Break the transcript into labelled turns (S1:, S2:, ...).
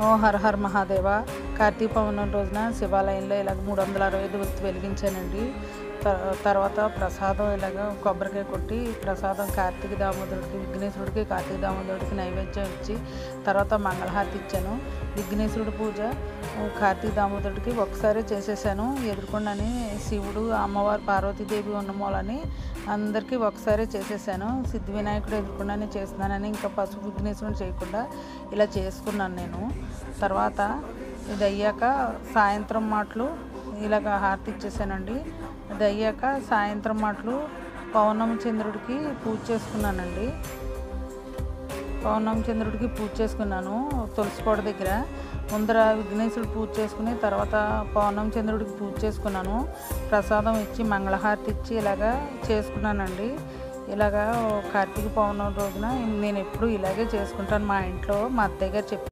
S1: ఓ హర హర మహాదేవ. కార్తీక పౌర్ణమి రోజున శివాలయంలో ఇలాగ 365 ఒత్తి వెలిగించానండి. తర్వాత ప్రసాదం ఇలాగ కొబ్బరికాయ కొట్టి ప్రసాదం కార్తీక దామోదరుడికి, విఘ్నేశ్వరుడికి, కార్తీక దామోదరుడికి నైవేద్యం ఇచ్చి తర్వాత మంగళహారతి ఇచ్చాను. విఘ్నేశ్వరుడి పూజ కార్తీక దామోదరుడికి ఒకసారి చేసేసాను. ఎదుర్కొండని శివుడు, అమ్మవారు పార్వతీదేవి ఉన్న మూలని అందరికీ ఒకసారి చేసేసాను. సిద్ధి వినాయకుడు ఎదుర్కొండని చేస్తున్నానని ఇంకా పసుపు విఘ్నేశ్వరుని చేయకుండా ఇలా చేసుకున్నాను నేను. తర్వాత ఇది అయ్యాక సాయంత్రం మాటలు ఇలాగ హారతి ఇచ్చేసానండి. ఇది అయ్యాక సాయంత్రం మాటలు పౌర్ణమి చంద్రుడికి పూజ చేసుకున్నానండి. పౌర్ణమి చంద్రుడికి పూజ చేసుకున్నాను తులసికోట దగ్గర. ముందర విఘ్నేశ్వరుడు పూజ చేసుకుని తర్వాత పౌర్ణమి చంద్రుడికి పూజ చేసుకున్నాను. ప్రసాదం ఇచ్చి మంగళహారతి ఇచ్చి ఇలాగా చేసుకున్నానండి. ఇలాగా కార్తీక పౌర్ణమి రోజున నేను ఎప్పుడు ఇలాగే చేసుకుంటాను. మా ఇంట్లో మా అత్తయ్య గారు